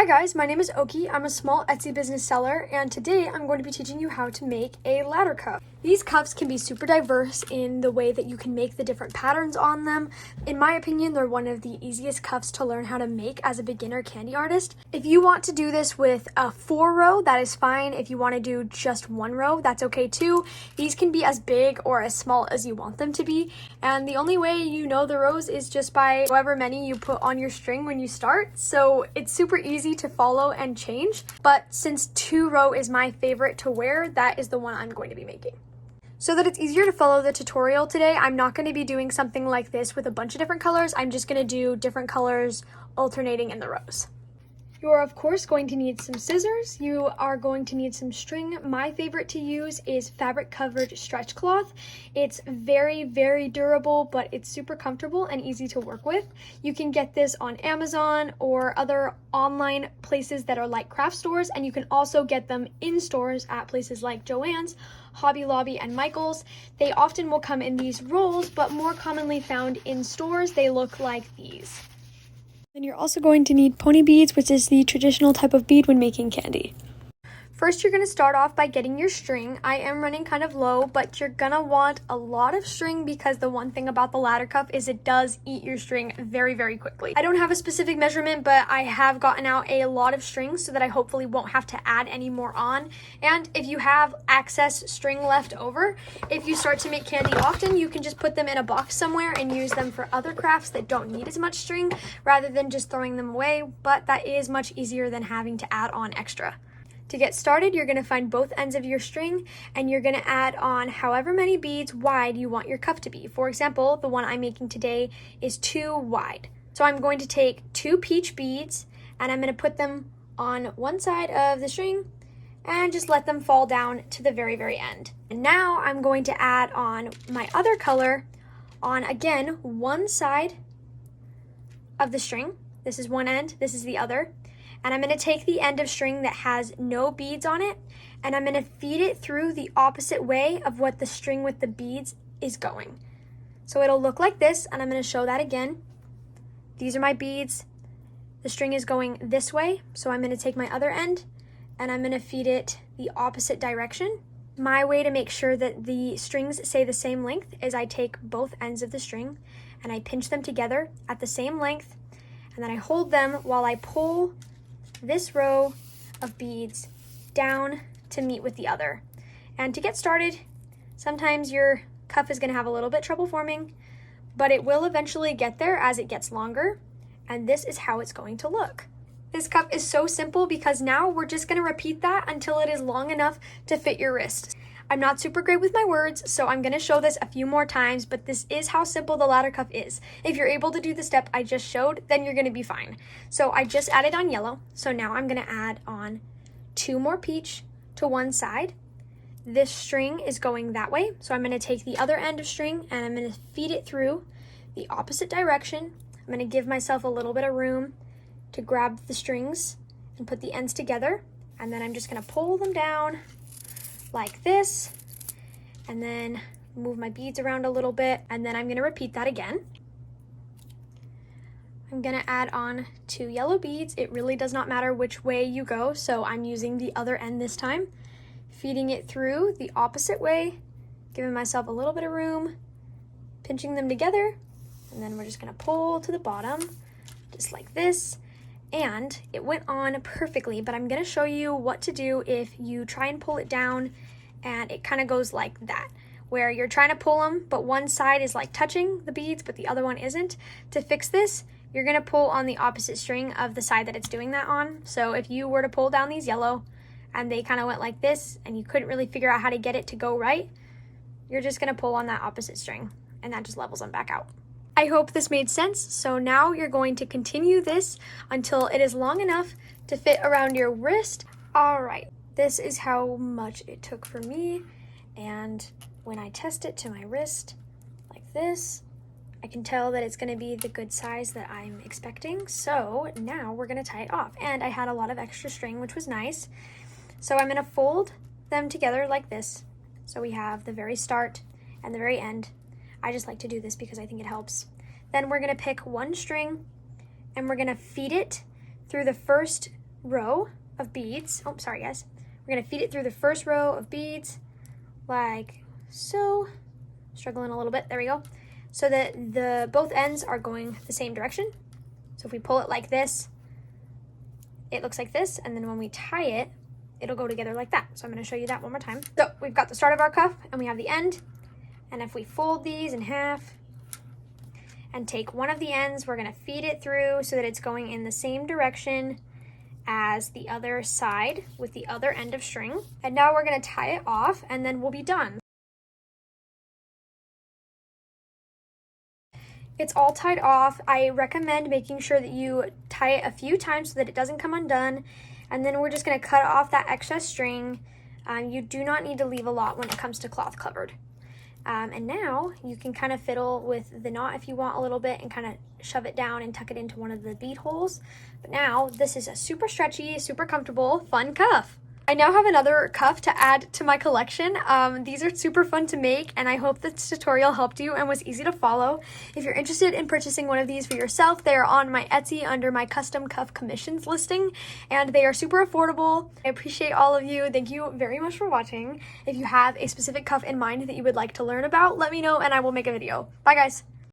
Hi guys, my name is Oki. I'm a small Etsy business seller, and today I'm going to be teaching you how to make a ladder cuff. These cuffs can be super diverse in the way that you can make the different patterns on them. In my opinion, they're one of the easiest cuffs to learn how to make as a beginner candy artist. If you want to do this with a 4-row, that is fine. If you want to do just 1 row, that's okay too. These can be as big or as small as you want them to be, and the only way you know the rows is just by however many you put on your string when you start. So it's super easy to follow and change, but since 2-row is my favorite to wear, that is the one I'm going to be making. So that it's easier to follow the tutorial today, I'm not going to be doing something like this with a bunch of different colors. I'm just going to do different colors alternating in the rows. You're of course going to need some scissors. You are going to need some string. My favorite to use is fabric covered stretch cloth. It's very, very durable, but it's super comfortable and easy to work with. You can get this on Amazon or other online places that are like craft stores, and you can also get them in stores at places like Joann's, Hobby Lobby, and Michael's. They often will come in these rolls, but more commonly found in stores, they look like these. Then you're also going to need pony beads, which is the traditional type of bead when making candy. First, you're going to start off by getting your string. I am running kind of low, but you're going to want a lot of string because the one thing about the ladder cuff is it does eat your string very, very quickly. I don't have a specific measurement, but I have gotten out a lot of string so that I hopefully won't have to add any more on. And if you have excess string left over, if you start to make candy often, you can just put them in a box somewhere and use them for other crafts that don't need as much string rather than just throwing them away, but that is much easier than having to add on extra. To get started, you're going to find both ends of your string and you're going to add on however many beads wide you want your cuff to be. For example, the one I'm making today is 2 wide. So I'm going to take 2 peach beads and I'm going to put them on one side of the string and just let them fall down to the very, very end. And now I'm going to add on my other color on, again, one side of the string. This is one end, this is the other. And I'm going to take the end of string that has no beads on it, and I'm going to feed it through the opposite way of what the string with the beads is going. So it'll look like this, and I'm going to show that again. These are my beads. The string is going this way, so I'm going to take my other end, and I'm going to feed it the opposite direction. My way to make sure that the strings stay the same length is I take both ends of the string, and I pinch them together at the same length, and then I hold them while I pull this row of beads down to meet with the other. And to get started, sometimes your cuff is going to have a little bit trouble forming, but it will eventually get there as it gets longer, and this is how it's going to look. This cuff is so simple because now we're just going to repeat that until it is long enough to fit your wrist. I'm not super great with my words, so I'm going to show this a few more times, but this is how simple the ladder cuff is. If you're able to do the step I just showed, then you're going to be fine. So I just added on yellow, so now I'm going to add on 2 more peach to one side. This string is going that way, so I'm going to take the other end of string and I'm going to feed it through the opposite direction. I'm going to give myself a little bit of room to grab the strings and put the ends together, and then I'm just going to pull them down like this, and then move my beads around a little bit, and then I'm going to repeat that again. I'm going to add on 2 yellow beads. It really does not matter which way you go, so I'm using the other end this time, feeding it through the opposite way, giving myself a little bit of room, pinching them together, and then we're just going to pull to the bottom just like this. And it went on perfectly, but I'm going to show you what to do if you try and pull it down and it kind of goes like that, where you're trying to pull them, but one side is like touching the beads, but the other one isn't. To fix this, you're going to pull on the opposite string of the side that it's doing that on. So if you were to pull down these yellow and they kind of went like this and you couldn't really figure out how to get it to go right, you're just going to pull on that opposite string and that just levels them back out. I hope this made sense. So now you're going to continue this until it is long enough to fit around your wrist. All right, this is how much it took for me. And when I test it to my wrist like this, I can tell that it's going to be the good size that I'm expecting. So now we're going to tie it off. And I had a lot of extra string, which was nice. So I'm going to fold them together like this. So we have the very start and the very end. I just like to do this because I think it helps. Then we're going to pick one string and we're going to feed it through the first row of beads. Oh, sorry guys. We're gonna feed it through the first row of beads like so. Struggling a little bit, there we go. So that both ends are going the same direction. So if we pull it like this, it looks like this, and then when we tie it, it'll go together like that. So I'm gonna show you that one more time. So we've got the start of our cuff and we have the end. And if we fold these in half and take one of the ends, we're gonna feed it through so that it's going in the same direction as the other side with the other end of string. And now we're gonna tie it off and then we'll be done. It's all tied off. I recommend making sure that you tie it a few times so that it doesn't come undone. And then we're just gonna cut off that excess string. You do not need to leave a lot when it comes to cloth covered. And now you can kind of fiddle with the knot if you want a little bit and kind of shove it down and tuck it into one of the bead holes. But now this is a super stretchy, super comfortable, fun cuff. I now have another cuff to add to my collection. These are super fun to make, and I hope this tutorial helped you and was easy to follow. If you're interested in purchasing one of these for yourself, they are on my Etsy under my custom cuff commissions listing, and they are super affordable. I appreciate all of you. Thank you very much for watching. If you have a specific cuff in mind that you would like to learn about, let me know and I will make a video. Bye guys.